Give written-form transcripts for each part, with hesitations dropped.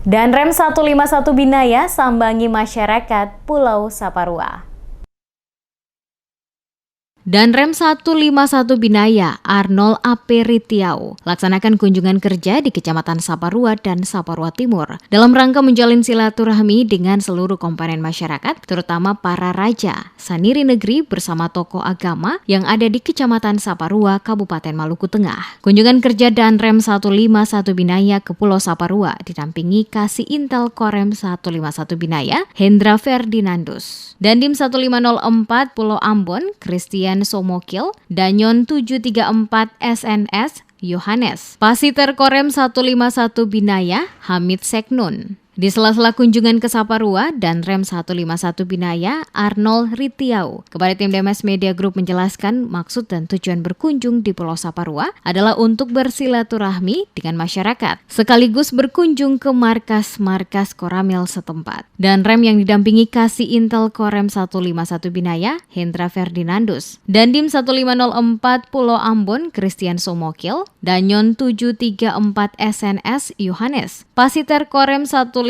Danrem 151 Binaya sambangi masyarakat Pulau Saparua. Danrem 151 Binaya, Arnold A.P. Ritiau, laksanakan kunjungan kerja di Kecamatan Saparua dan Saparua Timur dalam rangka menjalin silaturahmi dengan seluruh komponen masyarakat, terutama para raja, saniri negeri bersama tokoh agama yang ada di Kecamatan Saparua, Kabupaten Maluku Tengah. Kunjungan kerja Danrem 151 Binaya ke Pulau Saparua didampingi Kasih Intel Korem 151 Binaya, Hendra Ferdinandus. Dandim 1504 Pulau Ambon, Christian Somokil, Danyon 734 SNS, Yohanes. Pasiter Korem 151 Binaya, Hamid Seknun. Di sela-sela kunjungan ke Saparua, Danrem 151 Binaya, Arnold Ritiau, kepada tim DMS Media Group menjelaskan maksud dan tujuan berkunjung di Pulau Saparua adalah untuk bersilaturahmi dengan masyarakat, sekaligus berkunjung ke markas-markas Koramil setempat. Danrem yang didampingi Kasih Intel Korem 151 Binaya, Hendra Ferdinandus, Dandim 1504 Pulau Ambon, Christian Somokil, Danyon 734 SNS, Yohanes, Pasiter Korem 151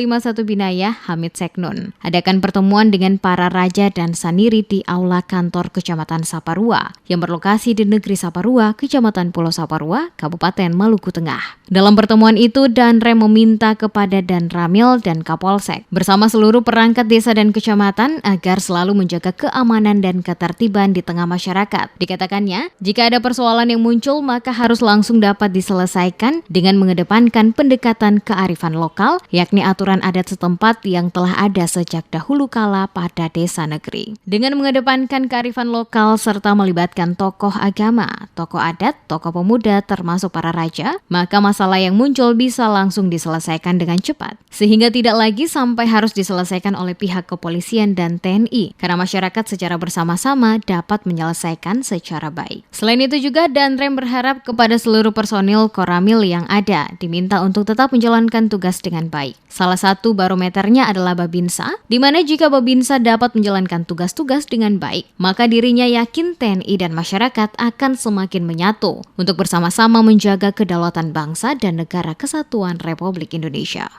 Binaya, Hamid Seknun. Adakan pertemuan dengan para raja dan saniri di Aula Kantor Kecamatan Saparua yang berlokasi di Negeri Saparua, Kecamatan Pulau Saparua, Kabupaten Maluku Tengah. Dalam pertemuan itu, Danrem meminta kepada Danramil dan Kapolsek bersama seluruh perangkat desa dan kecamatan agar selalu menjaga keamanan dan ketertiban di tengah masyarakat. Dikatakannya, jika ada persoalan yang muncul maka harus langsung dapat diselesaikan dengan mengedepankan pendekatan kearifan lokal, yakni aturan adat setempat yang telah ada sejak dahulu kala pada desa negeri. Dengan mengedepankan kearifan lokal serta melibatkan tokoh agama, tokoh adat, tokoh pemuda termasuk para raja, maka masalah yang muncul bisa langsung diselesaikan dengan cepat. Sehingga tidak lagi sampai harus diselesaikan oleh pihak kepolisian dan TNI, karena masyarakat secara bersama-sama dapat menyelesaikan secara baik. Selain itu juga Danrem berharap kepada seluruh personil Koramil yang ada diminta untuk tetap menjalankan tugas dengan baik. Salah satu barometernya adalah Babinsa, di mana jika Babinsa dapat menjalankan tugas-tugas dengan baik, maka dirinya yakin TNI dan masyarakat akan semakin menyatu untuk bersama-sama menjaga kedaulatan bangsa dan negara kesatuan Republik Indonesia.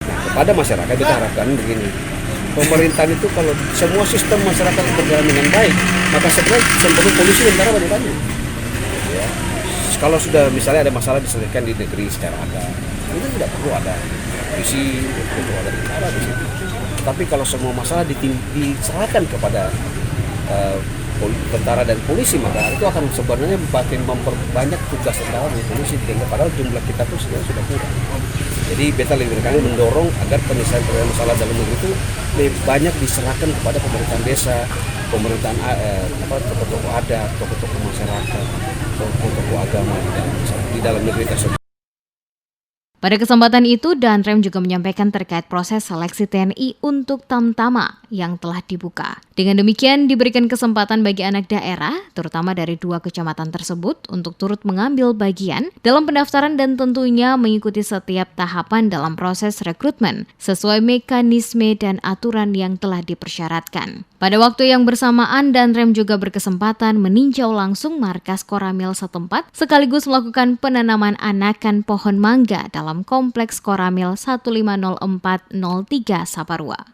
Kepada masyarakat kita harapkan begini, pemerintahan itu kalau semua sistem masyarakat berjalan dengan baik, maka sebenarnya sembari polisi tentara banyak-banyak. Ya. Kalau sudah misalnya ada masalah diselesaikan di negeri secara adat, itu tidak perlu ada polisi, itu ada tentara di situ. Tapi kalau semua masalah diserahkan kepada tentara dan polisi, maka itu akan sebenarnya makin memperbanyak tugas tentara dan polisi, sehingga padahal jumlah kita tuh sudah kurang. Jadi beta lebih kali mendorong agar penyelesaian masalah dalam negeri itu lebih banyak diserahkan kepada pemerintahan desa, pemerintahan tokoh-tokoh adat, tokoh-tokoh masyarakat, tokoh-tokoh agama di dalam negeri tersebut. Pada kesempatan itu, Danrem juga menyampaikan terkait proses seleksi TNI untuk Tamtama yang telah dibuka. Dengan demikian, diberikan kesempatan bagi anak daerah, terutama dari 2 kecamatan tersebut, untuk turut mengambil bagian dalam pendaftaran dan tentunya mengikuti setiap tahapan dalam proses rekrutmen sesuai mekanisme dan aturan yang telah dipersyaratkan. Pada waktu yang bersamaan, Danrem juga berkesempatan meninjau langsung markas Koramil setempat, sekaligus melakukan penanaman anakan pohon mangga dalam Kompleks Koramil 150403 Saparua.